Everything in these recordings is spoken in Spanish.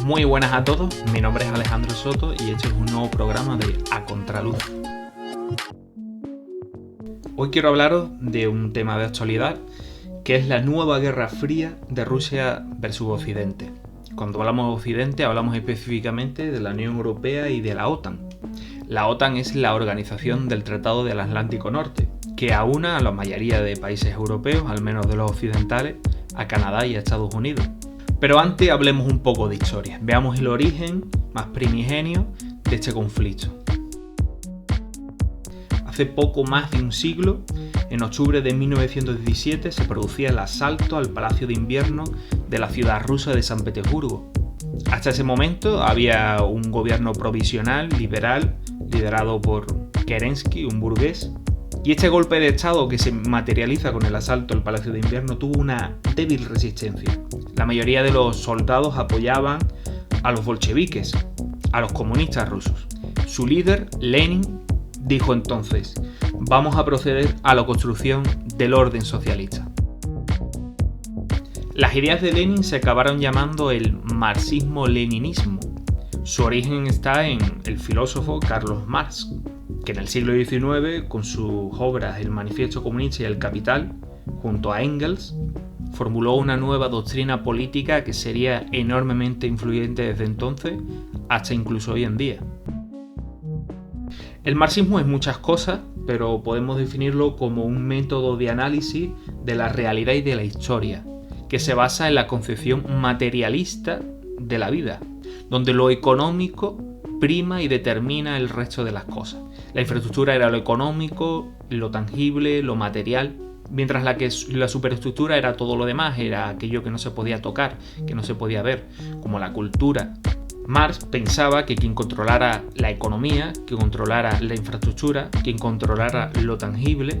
Muy buenas a todos, mi nombre es Alejandro Soto y este es un nuevo programa de A Contraluz. Hoy quiero hablaros de un tema de actualidad que es la nueva Guerra Fría de Rusia versus Occidente. Cuando hablamos de Occidente hablamos específicamente de la Unión Europea y de la OTAN. La OTAN es la organización del Tratado del Atlántico Norte, que aúna a la mayoría de países europeos, al menos de los occidentales, a Canadá y a Estados Unidos. Pero antes hablemos un poco de historia, veamos el origen más primigenio de este conflicto. Hace poco más de un siglo, en octubre de 1917, se producía el asalto al Palacio de Invierno de la ciudad rusa de San Petersburgo. Hasta ese momento había un gobierno provisional, liberal, liderado por Kerensky, un burgués, y este golpe de estado que se materializa con el asalto al Palacio de Invierno tuvo una débil resistencia. La mayoría de los soldados apoyaban a los bolcheviques, a los comunistas rusos. Su líder, Lenin, dijo entonces: vamos a proceder a la construcción del orden socialista. Las ideas de Lenin se acabaron llamando el marxismo-leninismo. Su origen está en el filósofo Carlos Marx, que en el siglo XIX, con sus obras El Manifiesto Comunista y El Capital, junto a Engels, formuló una nueva doctrina política que sería enormemente influyente desde entonces hasta incluso hoy en día. El marxismo es muchas cosas, pero podemos definirlo como un método de análisis de la realidad y de la historia, que se basa en la concepción materialista de la vida, donde lo económico prima y determina el resto de las cosas. La infraestructura era lo económico, lo tangible, lo material, mientras la superestructura era todo lo demás, era aquello que no se podía tocar, que no se podía ver, como la cultura. Marx pensaba que quien controlara la economía, quien controlara la infraestructura, quien controlara lo tangible,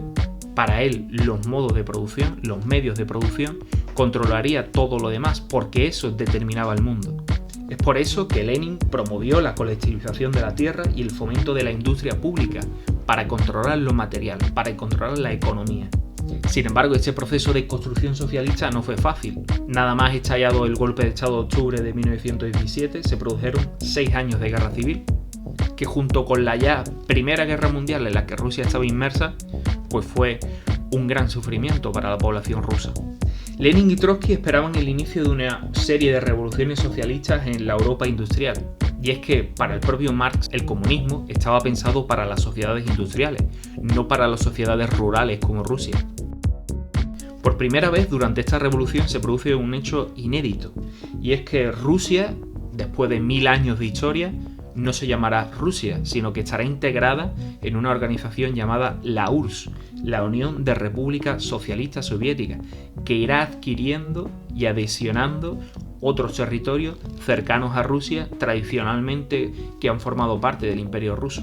para él los modos de producción, los medios de producción, controlaría todo lo demás, porque eso determinaba el mundo. Es por eso que Lenin promovió la colectivización de la tierra y el fomento de la industria pública, para controlar lo material, para controlar la economía. Sin embargo, este proceso de construcción socialista no fue fácil. Nada más estallado el golpe de Estado de octubre de 1917, se produjeron 6 años de guerra civil, que junto con la ya Primera Guerra Mundial en la que Rusia estaba inmersa, pues fue un gran sufrimiento para la población rusa. Lenin y Trotsky esperaban el inicio de una serie de revoluciones socialistas en la Europa industrial. Y es que para el propio Marx el comunismo estaba pensado para las sociedades industriales, no para las sociedades rurales como Rusia. Por primera vez durante esta revolución se produce un hecho inédito, y es que Rusia, después de 1000 años de historia, no se llamará Rusia, sino que estará integrada en una organización llamada la URSS, la Unión de Repúblicas Socialistas Soviéticas, que irá adquiriendo y adhesionando otros territorios cercanos a Rusia tradicionalmente que han formado parte del Imperio ruso.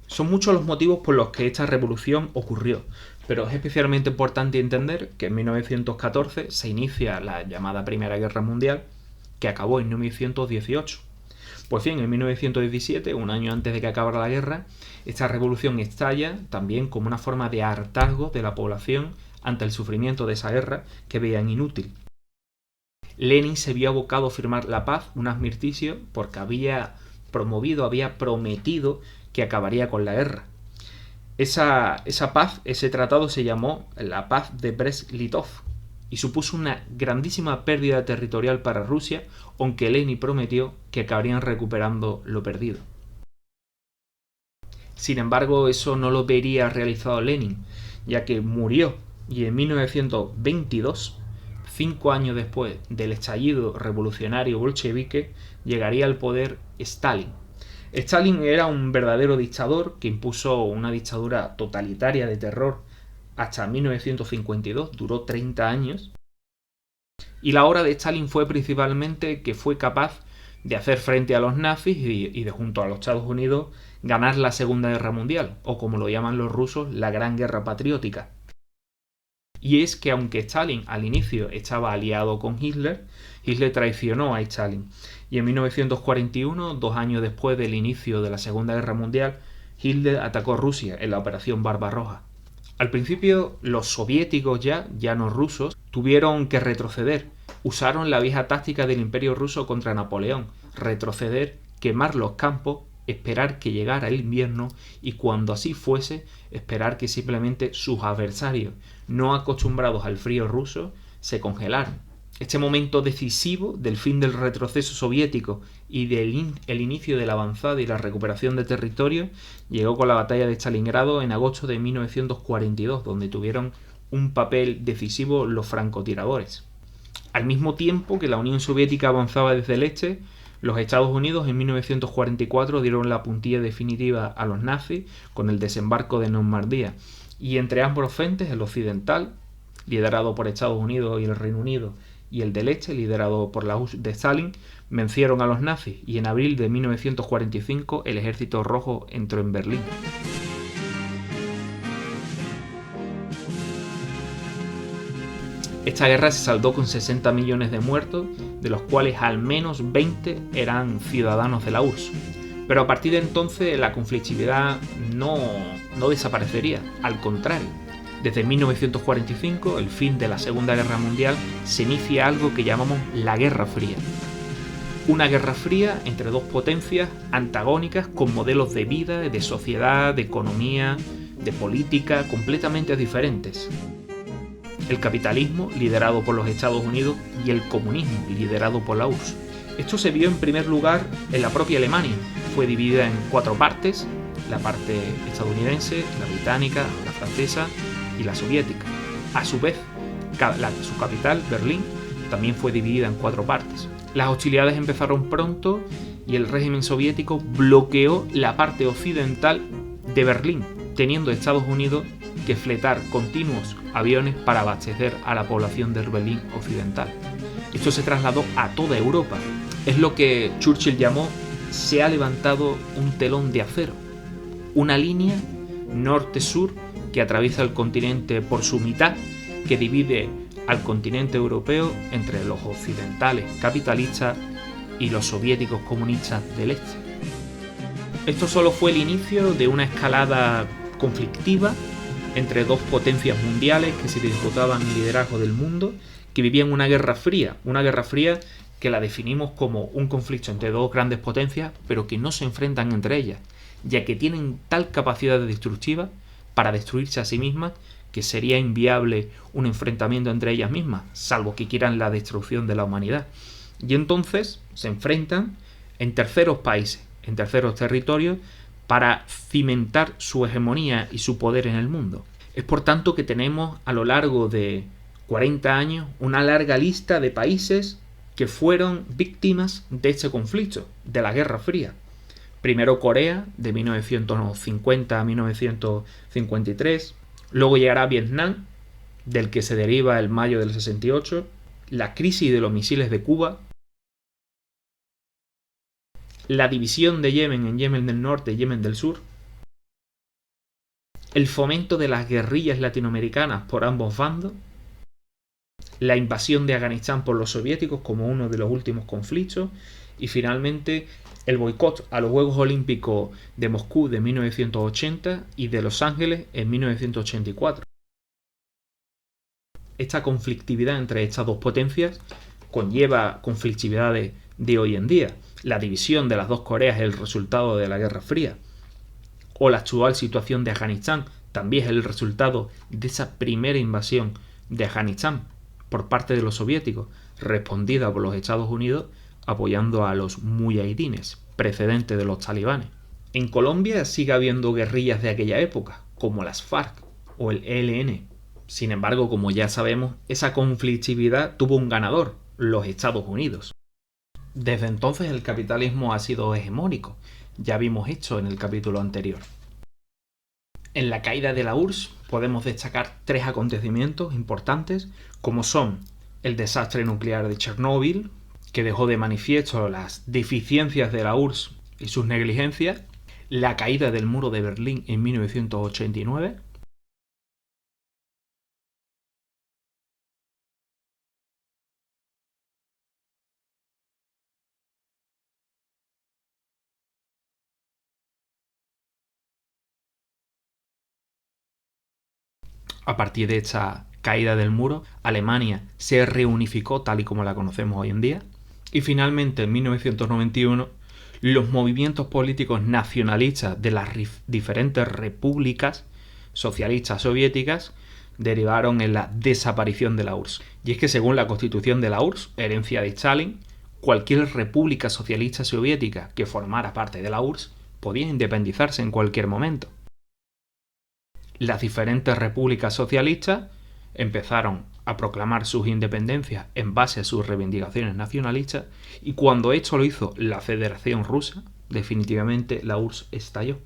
Son muchos los motivos por los que esta revolución ocurrió, pero es especialmente importante entender que en 1914 se inicia la llamada Primera Guerra Mundial, que acabó en 1918. Pues bien, en 1917, un año antes de que acabara la guerra, esta revolución estalla también como una forma de hartazgo de la población ante el sufrimiento de esa guerra que veían inútil. Lenin se vio abocado a firmar la paz, un armisticio, porque había prometido que acabaría con la guerra. Esa paz, ese tratado se llamó la Paz de Brest-Litov y supuso una grandísima pérdida territorial para Rusia, aunque Lenin prometió que acabarían recuperando lo perdido. Sin embargo, eso no lo vería realizado Lenin, ya que murió, y en 1922, 5 años después del estallido revolucionario bolchevique, llegaría al poder Stalin. Stalin era un verdadero dictador que impuso una dictadura totalitaria de terror hasta 1952, duró 30 años, y la obra de Stalin fue principalmente que fue capaz de hacer frente a los nazis y de, junto a los Estados Unidos, ganar la Segunda Guerra Mundial, o como lo llaman los rusos, la Gran Guerra Patriótica. Y es que aunque Stalin al inicio estaba aliado con Hitler, Hitler traicionó a Stalin, y en 1941, 2 años después del inicio de la Segunda Guerra Mundial, Hitler atacó Rusia en la Operación Barbarroja. Al principio, los soviéticos ya no rusos, tuvieron que retroceder, Usaron la vieja táctica del Imperio ruso contra Napoleón: retroceder, quemar los campos, esperar que llegara el invierno y, cuando así fuese, esperar que simplemente sus adversarios, no acostumbrados al frío ruso, se congelaran. Este momento decisivo del fin del retroceso soviético y del inicio de la avanzada y la recuperación de territorio llegó con la batalla de Stalingrado en agosto de 1942, donde tuvieron un papel decisivo los francotiradores. Al mismo tiempo que la Unión Soviética avanzaba desde el este, los Estados Unidos en 1944 dieron la puntilla definitiva a los nazis con el desembarco de Normandía, y entre ambos frentes, el occidental, liderado por Estados Unidos y el Reino Unido, y el del este, liderado por la URSS de Stalin, vencieron a los nazis, y en abril de 1945 el Ejército Rojo entró en Berlín. Esta guerra se saldó con 60 millones de muertos, de los cuales al menos 20 eran ciudadanos de la URSS. Pero a partir de entonces la conflictividad no desaparecería, al contrario. Desde 1945, el fin de la Segunda Guerra Mundial, se inicia algo que llamamos la Guerra Fría. Una guerra fría entre dos potencias antagónicas con modelos de vida, de sociedad, de economía, de política completamente diferentes. El capitalismo, liderado por los Estados Unidos, y el comunismo, liderado por la URSS. Esto se vio en primer lugar en la propia Alemania. Fue dividida en 4 partes: la parte estadounidense, la británica, la francesa y la soviética. A su vez, su capital, Berlín, también fue dividida en 4 partes. Las hostilidades empezaron pronto y el régimen soviético bloqueó la parte occidental de Berlín, teniendo Estados Unidos que fletar continuos aviones para abastecer a la población del Berlín occidental. Esto se trasladó a toda Europa. Es lo que Churchill llamó: se ha levantado un telón de acero, una línea norte-sur que atraviesa el continente por su mitad, que divide al continente europeo entre los occidentales capitalistas y los soviéticos comunistas del este. Esto solo fue el inicio de una escalada conflictiva entre dos potencias mundiales que se disputaban el liderazgo del mundo, que vivían una guerra fría que la definimos como un conflicto entre dos grandes potencias, pero que no se enfrentan entre ellas, ya que tienen tal capacidad destructiva para destruirse a sí mismas que sería inviable un enfrentamiento entre ellas mismas, salvo que quieran la destrucción de la humanidad. Y entonces se enfrentan en terceros países, en terceros territorios, para cimentar su hegemonía y su poder en el mundo. Es por tanto que tenemos a lo largo de 40 años una larga lista de países que fueron víctimas de este conflicto, de la Guerra Fría. Primero Corea, de 1950 a 1953, luego llegará Vietnam, del que se deriva el mayo del 68, la crisis de los misiles de Cuba, la división de Yemen en Yemen del Norte y Yemen del Sur, el fomento de las guerrillas latinoamericanas por ambos bandos, la invasión de Afganistán por los soviéticos como uno de los últimos conflictos, y finalmente el boicot a los Juegos Olímpicos de Moscú de 1980 y de Los Ángeles en 1984. Esta conflictividad entre estas dos potencias conlleva conflictividades de hoy en día. La división de las dos Coreas es el resultado de la Guerra Fría, o la actual situación de Afganistán también es el resultado de esa primera invasión de Afganistán por parte de los soviéticos, respondida por los Estados Unidos apoyando a los muyahidines, precedente de los talibanes. En Colombia sigue habiendo guerrillas de aquella época, como las FARC o el ELN. Sin embargo, como ya sabemos, esa conflictividad tuvo un ganador: los Estados Unidos. Desde entonces el capitalismo ha sido hegemónico, ya vimos esto en el capítulo anterior. En la caída de la URSS podemos destacar 3 acontecimientos importantes, como son el desastre nuclear de Chernóbil, que dejó de manifiesto las deficiencias de la URSS y sus negligencias, la caída del muro de Berlín en 1989, a partir de esta caída del muro, Alemania se reunificó tal y como la conocemos hoy en día. Y finalmente, en 1991, los movimientos políticos nacionalistas de las diferentes repúblicas socialistas soviéticas derivaron en la desaparición de la URSS. Y es que según la constitución de la URSS, herencia de Stalin, cualquier república socialista soviética que formara parte de la URSS podía independizarse en cualquier momento. Las diferentes repúblicas socialistas empezaron a proclamar sus independencias en base a sus reivindicaciones nacionalistas, y cuando esto lo hizo la Federación Rusa, definitivamente la URSS estalló.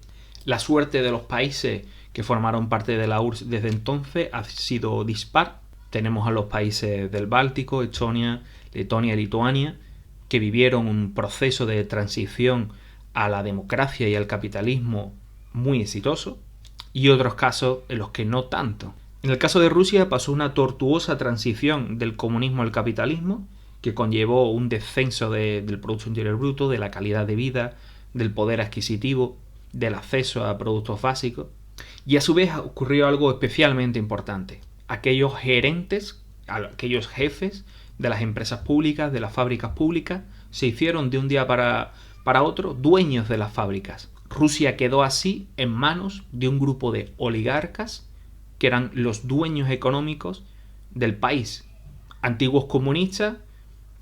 La suerte de los países que formaron parte de la URSS desde entonces ha sido dispar. Tenemos a los países del Báltico, Estonia, Letonia y Lituania, que vivieron un proceso de transición a la democracia y al capitalismo muy exitoso, y otros casos en los que no tanto. En el caso de Rusia pasó una tortuosa transición del comunismo al capitalismo, que conllevó un descenso del Producto Interior Bruto, de la calidad de vida, del poder adquisitivo, del acceso a productos básicos. Y a su vez ocurrió algo especialmente importante. Aquellos gerentes, aquellos jefes de las empresas públicas, de las fábricas públicas, se hicieron de un día para otro dueños de las fábricas. Rusia quedó así en manos de un grupo de oligarcas que eran los dueños económicos del país, antiguos comunistas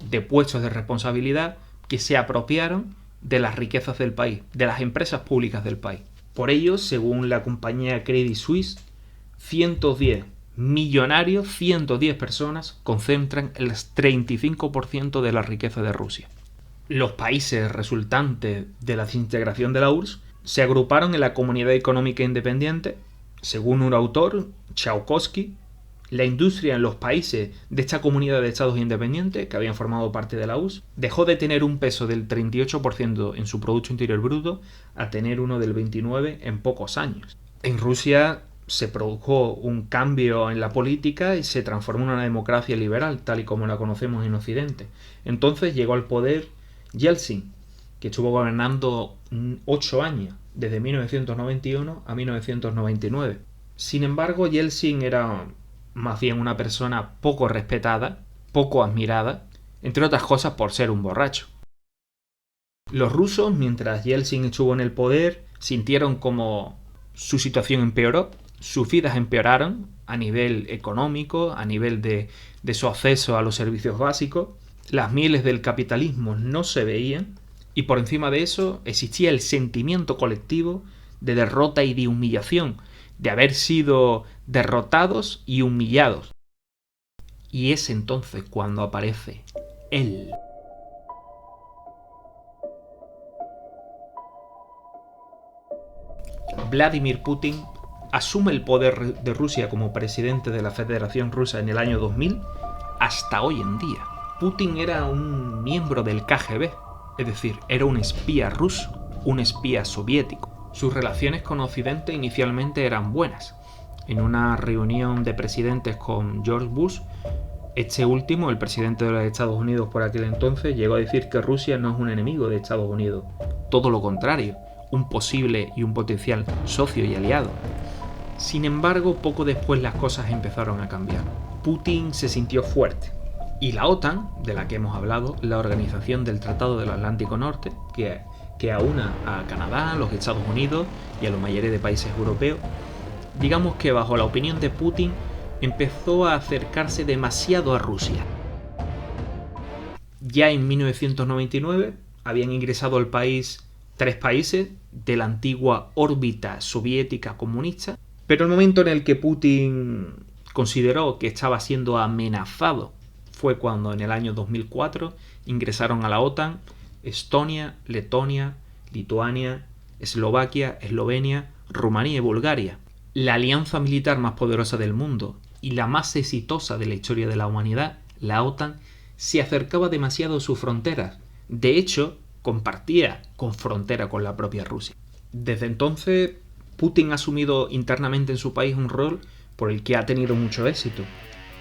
de puestos de responsabilidad que se apropiaron de las riquezas del país, de las empresas públicas del país. Por ello, según la compañía Credit Suisse, 110 millonarios, 110 personas concentran el 35% de la riqueza de Rusia. Los países resultantes de la desintegración de la URSS se agruparon en la Comunidad Económica Independiente. Según un autor, Tchaikovsky, la industria en los países de esta comunidad de estados independientes que habían formado parte de la URSS dejó de tener un peso del 38% en su Producto Interior Bruto a tener uno del 29% en pocos años. En Rusia se produjo un cambio en la política y se transformó en una democracia liberal, tal y como la conocemos en Occidente. Entonces llegó al poder Yeltsin, que estuvo gobernando 8 años, desde 1991 a 1999. Sin embargo, Yeltsin era más bien una persona poco respetada, poco admirada, entre otras cosas por ser un borracho. Los rusos, mientras Yeltsin estuvo en el poder, sintieron como su situación empeoró, sus vidas empeoraron a nivel económico, a nivel de su acceso a los servicios básicos, las mieles del capitalismo no se veían, y por encima de eso existía el sentimiento colectivo de derrota y de humillación, de haber sido derrotados y humillados. Y es entonces cuando aparece él. Vladimir Putin asume el poder de Rusia como presidente de la Federación Rusa en el año 2000 hasta hoy en día. Putin era un miembro del KGB, es decir, era un espía ruso, un espía soviético. Sus relaciones con Occidente inicialmente eran buenas. En una reunión de presidentes con George Bush, este último, el presidente de los Estados Unidos por aquel entonces, llegó a decir que Rusia no es un enemigo de Estados Unidos. Todo lo contrario, un posible y un potencial socio y aliado. Sin embargo, poco después las cosas empezaron a cambiar. Putin se sintió fuerte. Y la OTAN, de la que hemos hablado, la Organización del Tratado del Atlántico Norte, que aúna a Canadá, a los Estados Unidos y a la mayoría de países europeos, digamos que bajo la opinión de Putin empezó a acercarse demasiado a Rusia. Ya en 1999 habían ingresado al país 3 países de la antigua órbita soviética comunista, pero el momento en el que Putin consideró que estaba siendo amenazado fue cuando en el año 2004 ingresaron a la OTAN Estonia, Letonia, Lituania, Eslovaquia, Eslovenia, Rumanía y Bulgaria. La alianza militar más poderosa del mundo y la más exitosa de la historia de la humanidad, la OTAN, se acercaba demasiado a sus fronteras. De hecho, compartía con frontera con la propia Rusia. Desde entonces, Putin ha asumido internamente en su país un rol por el que ha tenido mucho éxito,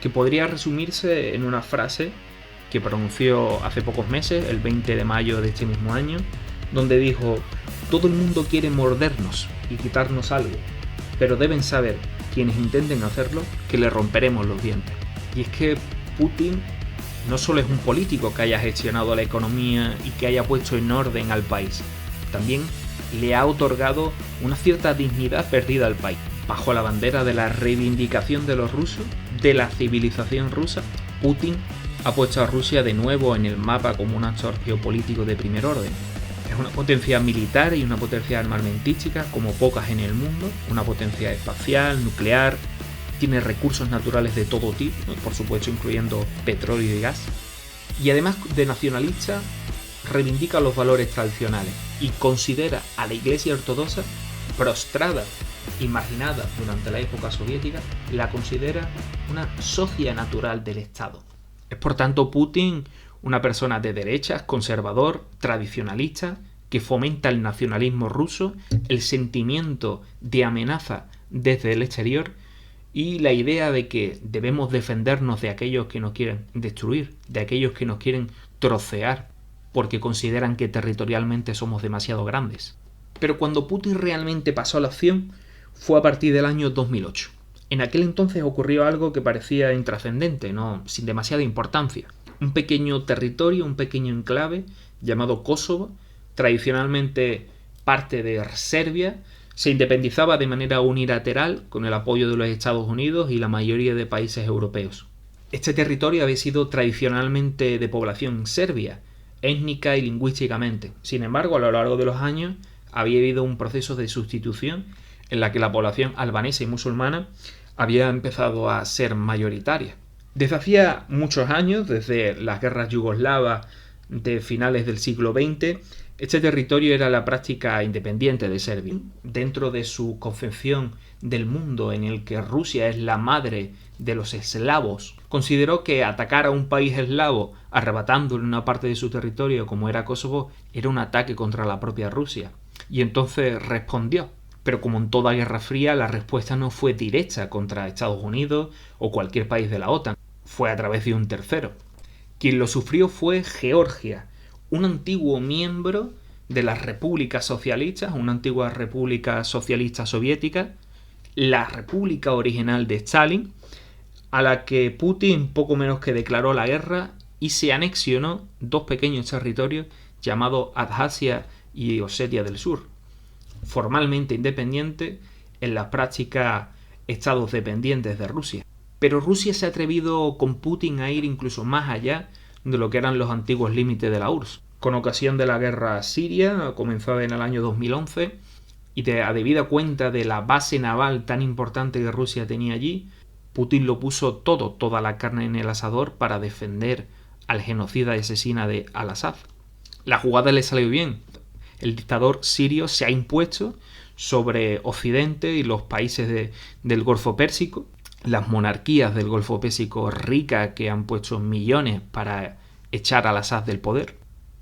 que podría resumirse en una frase que pronunció hace pocos meses, el 20 de mayo de este mismo año, donde dijo: todo el mundo quiere mordernos y quitarnos algo, pero deben saber quienes intenten hacerlo, que le romperemos los dientes. Y es que Putin no solo es un político que haya gestionado la economía y que haya puesto en orden al país, también le ha otorgado una cierta dignidad perdida al país. Bajo la bandera de la reivindicación de los rusos, de la civilización rusa, Putin ha puesto a Rusia de nuevo en el mapa como un actor geopolítico de primer orden. Es una potencia militar y una potencia armamentística como pocas en el mundo, una potencia espacial, nuclear, tiene recursos naturales de todo tipo, por supuesto incluyendo petróleo y gas, y además de nacionalista, reivindica los valores tradicionales y considera a la Iglesia ortodoxa, prostrada y marginada durante la época soviética, la considera una socia natural del Estado. Es por tanto Putin una persona de derechas, conservador, tradicionalista, que fomenta el nacionalismo ruso, el sentimiento de amenaza desde el exterior y la idea de que debemos defendernos de aquellos que nos quieren destruir, de aquellos que nos quieren trocear, porque consideran que territorialmente somos demasiado grandes. Pero cuando Putin realmente pasó a la acción fue a partir del año 2008. En aquel entonces ocurrió algo que parecía intrascendente, no sin demasiada importancia. Un pequeño territorio, un pequeño enclave llamado Kosovo, tradicionalmente parte de Serbia, se independizaba de manera unilateral con el apoyo de los Estados Unidos y la mayoría de países europeos. Este territorio había sido tradicionalmente de población serbia, étnica y lingüísticamente. Sin embargo, a lo largo de los años había habido un proceso de sustitución en la que la población albanesa y musulmana había empezado a ser mayoritaria. Desde hacía muchos años, desde las guerras yugoslavas de finales del siglo XX, este territorio era la práctica independiente de Serbia. Dentro de su concepción del mundo en el que Rusia es la madre de los eslavos, consideró que atacar a un país eslavo arrebatándole una parte de su territorio como era Kosovo era un ataque contra la propia Rusia. Y entonces respondió. Pero como en toda Guerra Fría, la respuesta no fue directa contra Estados Unidos o cualquier país de la OTAN. Fue a través de un tercero. Quien lo sufrió fue Georgia, un antiguo miembro de las repúblicas socialistas, una antigua república socialista soviética, la república original de Stalin, a la que Putin poco menos que declaró la guerra y se anexionó dos pequeños territorios llamados Abjasia y Osetia del Sur, formalmente independientes, en la práctica estados dependientes de Rusia. Pero Rusia se ha atrevido con Putin a ir incluso más allá de lo que eran los antiguos límites de la URSS. Con ocasión de la guerra siria, comenzada en el año 2011, y a debida cuenta de la base naval tan importante que Rusia tenía allí, Putin lo puso toda la carne en el asador para defender al genocida y asesina de Al-Assad. La jugada le salió bien. El dictador sirio se ha impuesto sobre Occidente y los países del Golfo Pérsico, las monarquías del Golfo Pérsico ricas que han puesto millones para echar a Al-Assad del poder.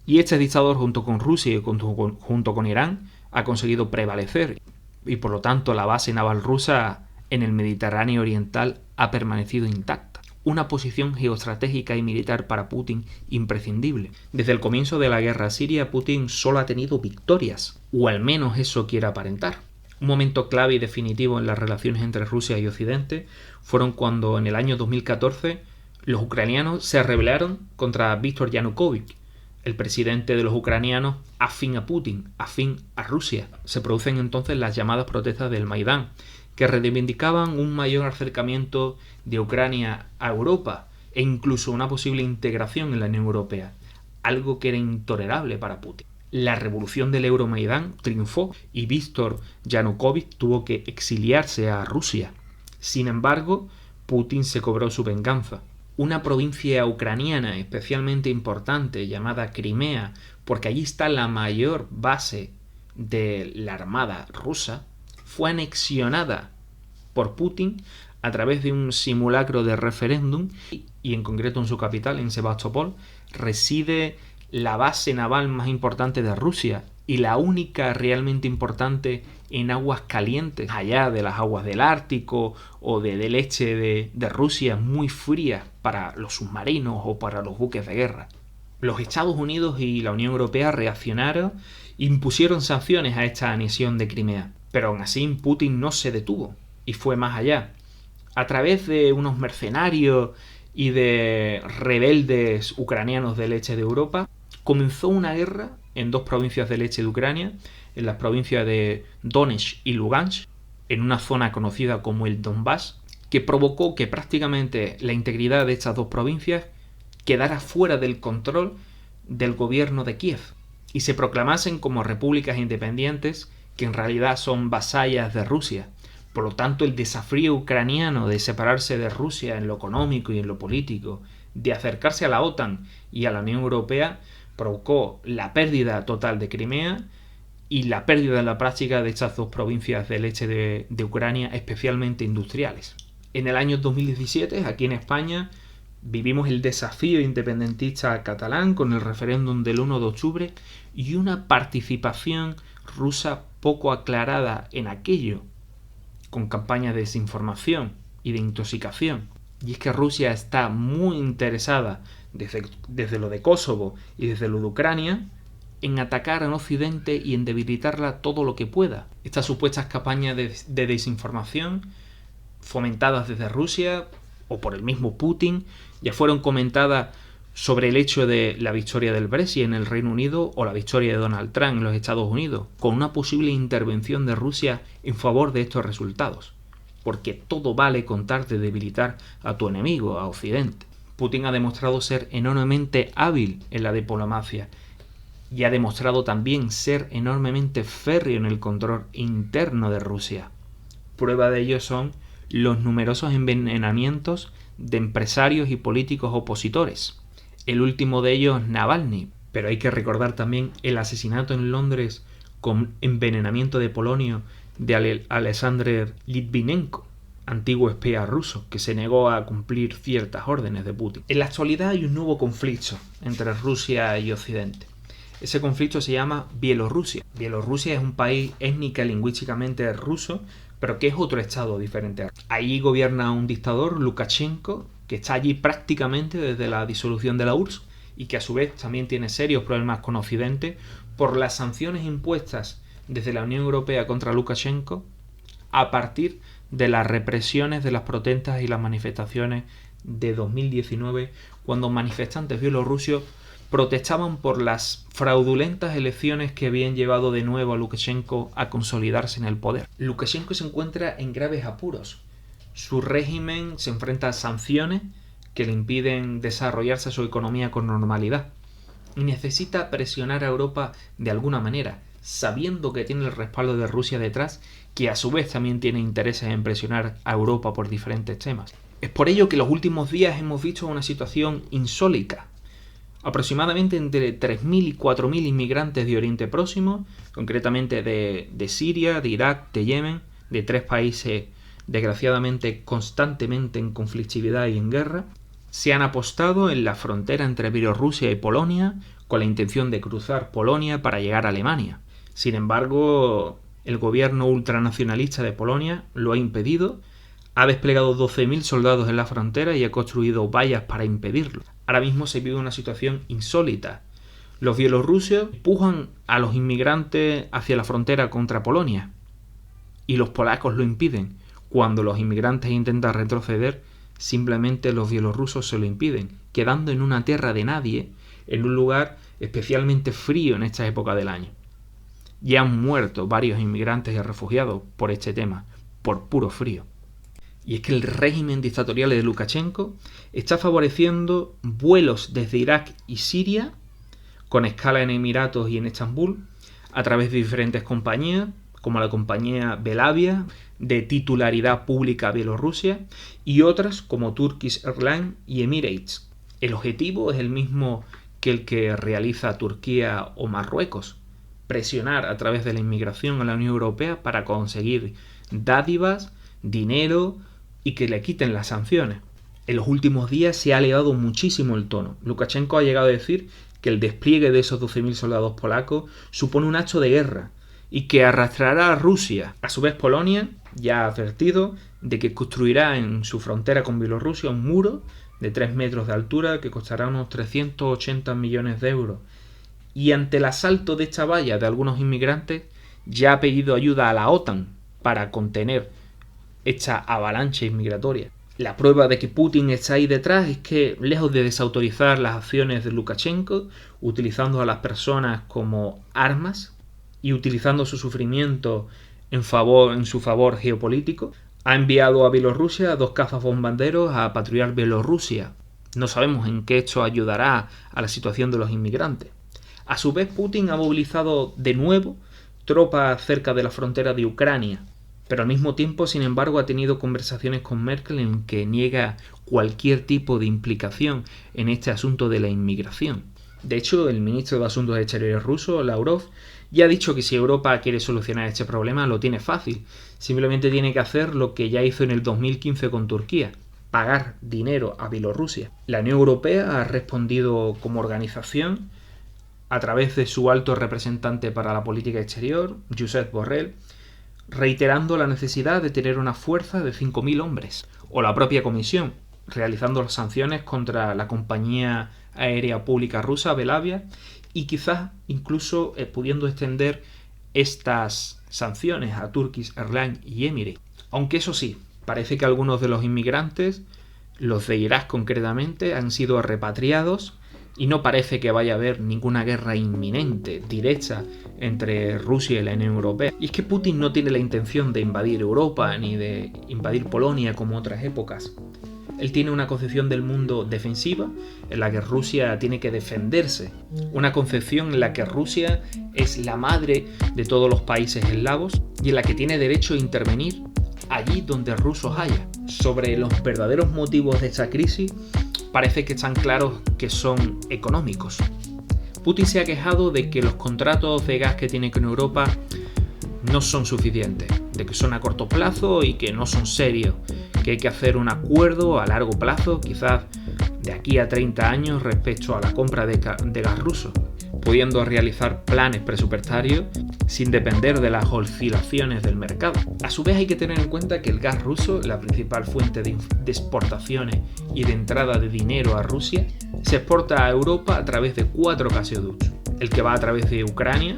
Y este dictador, junto con Rusia y junto con Irán, ha conseguido prevalecer. Y por lo tanto la base naval rusa en el Mediterráneo oriental ha permanecido intacta. Una posición geoestratégica y militar para Putin imprescindible. Desde el comienzo de la guerra siria, Putin solo ha tenido victorias, o al menos eso quiere aparentar. Un momento clave y definitivo en las relaciones entre Rusia y Occidente fueron cuando en el año 2014 los ucranianos se rebelaron contra Víktor Yanukovych, el presidente de los ucranianos afín a Putin, afín a Rusia. Se producen entonces las llamadas protestas del Maidán, que reivindicaban un mayor acercamiento de Ucrania a Europa e incluso una posible integración en la Unión Europea, algo que era intolerable para Putin. La revolución del Euromaidán triunfó y Víktor Yanukovych tuvo que exiliarse a Rusia. Sin embargo, Putin se cobró su venganza. Una provincia ucraniana especialmente importante llamada Crimea, porque allí está la mayor base de la armada rusa, fue anexionada por Putin a través de un simulacro de referéndum y en concreto en su capital, en Sebastopol, reside la base naval más importante de Rusia y la única realmente importante en aguas calientes, allá de las aguas del Ártico o del este de Rusia, muy frías para los submarinos o para los buques de guerra. Los Estados Unidos y la Unión Europea reaccionaron e impusieron sanciones a esta anexión de Crimea. Pero aún así Putin no se detuvo y fue más allá. A través de unos mercenarios y de rebeldes ucranianos del este de Europa, comenzó una guerra en dos provincias del este de Ucrania, en las provincias de Donetsk y Lugansk, en una zona conocida como el Donbass, que provocó que prácticamente la integridad de estas dos provincias quedara fuera del control del gobierno de Kiev y se proclamasen como repúblicas independientes que en realidad son vasallas de Rusia. Por lo tanto, el desafío ucraniano de separarse de Rusia en lo económico y en lo político, de acercarse a la OTAN y a la Unión Europea, provocó la pérdida total de Crimea y la pérdida en la práctica de estas dos provincias del este de Ucrania, especialmente industriales. En el año 2017, aquí en España, vivimos el desafío independentista catalán con el referéndum del 1 de octubre y una participación rusa poco aclarada en aquello, con campañas de desinformación y de intoxicación. Y es que Rusia está muy interesada, desde lo de Kosovo y desde lo de Ucrania, en atacar en Occidente y en debilitarla todo lo que pueda. Estas supuestas campañas de desinformación, fomentadas desde Rusia o por el mismo Putin, ya fueron comentadas sobre el hecho de la victoria del Brexit en el Reino Unido o la victoria de Donald Trump en los Estados Unidos, con una posible intervención de Rusia en favor de estos resultados. Porque todo vale con tal de debilitar a tu enemigo, a Occidente. Putin ha demostrado ser enormemente hábil en la diplomacia y ha demostrado también ser enormemente férreo en el control interno de Rusia. Prueba de ello son los numerosos envenenamientos de empresarios y políticos opositores. El último de ellos, Navalny, pero hay que recordar también el asesinato en Londres con envenenamiento de polonio de Alexander Litvinenko, antiguo espía ruso, que se negó a cumplir ciertas órdenes de Putin. En la actualidad hay un nuevo conflicto entre Rusia y Occidente. Ese conflicto se llama Bielorrusia. Bielorrusia es un país étnica y lingüísticamente ruso, pero que es otro estado diferente. Allí gobierna un dictador, Lukashenko, que está allí prácticamente desde la disolución de la URSS y que a su vez también tiene serios problemas con Occidente por las sanciones impuestas desde la Unión Europea contra Lukashenko a partir de las represiones de las protestas y las manifestaciones de 2019, cuando manifestantes bielorrusios protestaban por las fraudulentas elecciones que habían llevado de nuevo a Lukashenko a consolidarse en el poder. Lukashenko se encuentra en graves apuros. Su régimen se enfrenta a sanciones que le impiden desarrollarse su economía con normalidad y necesita presionar a Europa de alguna manera, sabiendo que tiene el respaldo de Rusia detrás, que a su vez también tiene intereses en presionar a Europa por diferentes temas. Es por ello que en los últimos días hemos visto una situación insólita. Aproximadamente entre 3.000 y 4.000 inmigrantes de Oriente Próximo, concretamente de Siria, de Irak, de Yemen, de tres países desgraciadamente constantemente en conflictividad y en guerra, se han apostado en la frontera entre Bielorrusia y Polonia con la intención de cruzar Polonia para llegar a Alemania. Sin embargo, el gobierno ultranacionalista de Polonia lo ha impedido, ha desplegado 12.000 soldados en la frontera y ha construido vallas para impedirlo. Ahora mismo se vive una situación insólita. Los bielorrusos empujan a los inmigrantes hacia la frontera contra Polonia y los polacos lo impiden. Cuando los inmigrantes intentan retroceder, simplemente los bielorrusos se lo impiden, quedando en una tierra de nadie, en un lugar especialmente frío en esta época del año. Ya han muerto varios inmigrantes y refugiados por este tema, por puro frío. Y es que el régimen dictatorial de Lukashenko está favoreciendo vuelos desde Irak y Siria, con escala en Emiratos y en Estambul, a través de diferentes compañías, como la compañía Belavia, de titularidad pública Bielorrusia, y otras como Turkish Airlines y Emirates. El objetivo es el mismo que el que realiza Turquía o Marruecos: presionar a través de la inmigración a la Unión Europea para conseguir dádivas, dinero y que le quiten las sanciones. En los últimos días se ha elevado muchísimo el tono. Lukashenko ha llegado a decir que el despliegue de esos 12.000 soldados polacos supone un acto de guerra y que arrastrará a Rusia. A su vez, Polonia ya ha advertido de que construirá en su frontera con Bielorrusia un muro de 3 metros de altura que costará unos 380 millones de euros. Y ante el asalto de esta valla de algunos inmigrantes, ya ha pedido ayuda a la OTAN para contener esta avalancha inmigratoria. La prueba de que Putin está ahí detrás es que, lejos de desautorizar las acciones de Lukashenko, utilizando a las personas como armas y utilizando su sufrimiento en su favor geopolítico, ha enviado a Bielorrusia 2 cazabombarderos a patrullar Bielorrusia. No sabemos en qué esto ayudará a la situación de los inmigrantes. A su vez, Putin ha movilizado de nuevo tropas cerca de la frontera de Ucrania, pero al mismo tiempo, sin embargo, ha tenido conversaciones con Merkel en que niega cualquier tipo de implicación en este asunto de la inmigración. De hecho, el ministro de Asuntos Exteriores ruso, Lavrov, ya ha dicho que si Europa quiere solucionar este problema lo tiene fácil. Simplemente tiene que hacer lo que ya hizo en el 2015 con Turquía: pagar dinero a Bielorrusia. La Unión Europea ha respondido como organización a través de su alto representante para la política exterior, Josep Borrell, reiterando la necesidad de tener una fuerza de 5.000 hombres. O la propia Comisión, realizando las sanciones contra la compañía aérea pública rusa Belavia y quizás incluso pudiendo extender estas sanciones a Turkish Airlines y Emirates. Aunque eso sí, parece que algunos de los inmigrantes, los de Irak concretamente, han sido repatriados y no parece que vaya a haber ninguna guerra inminente, directa, entre Rusia y la Unión Europea. Y es que Putin no tiene la intención de invadir Europa ni de invadir Polonia como otras épocas. Él tiene una concepción del mundo defensiva, en la que Rusia tiene que defenderse. Una concepción en la que Rusia es la madre de todos los países eslavos y en la que tiene derecho a intervenir allí donde rusos haya. Sobre los verdaderos motivos de esta crisis, parece que están claros que son económicos. Putin se ha quejado de que los contratos de gas que tiene con Europa no son suficientes, de que son a corto plazo y que no son serios, que hay que hacer un acuerdo a largo plazo, quizás de aquí a 30 años, respecto a la compra de gas ruso, pudiendo realizar planes presupuestarios sin depender de las oscilaciones del mercado. A su vez hay que tener en cuenta que el gas ruso, la principal fuente de exportaciones y de entrada de dinero a Rusia, se exporta a Europa a través de 4 gasoductos. El que va a través de Ucrania,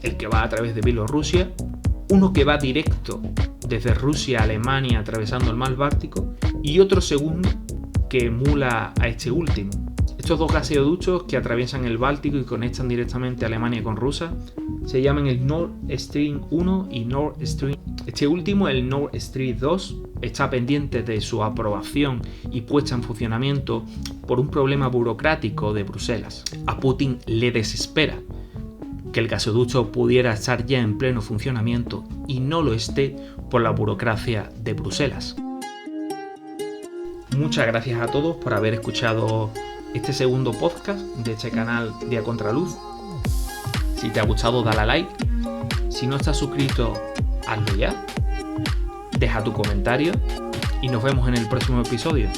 el que va a través de Bielorrusia, uno que va directo desde Rusia a Alemania atravesando el mar Báltico y otro segundo que emula a este último. Estos 2 gasoductos que atraviesan el Báltico y conectan directamente a Alemania con Rusia se llaman el Nord Stream 1 y Nord Stream. Este último, el Nord Stream 2, está pendiente de su aprobación y puesta en funcionamiento por un problema burocrático de Bruselas. A Putin le desespera que el gasoducto pudiera estar ya en pleno funcionamiento y no lo esté por la burocracia de Bruselas. Muchas gracias a todos por haber escuchado este segundo podcast de este canal de A Contraluz. Si te ha gustado, dale a like. Si no estás suscrito, hazlo ya. Deja tu comentario y nos vemos en el próximo episodio.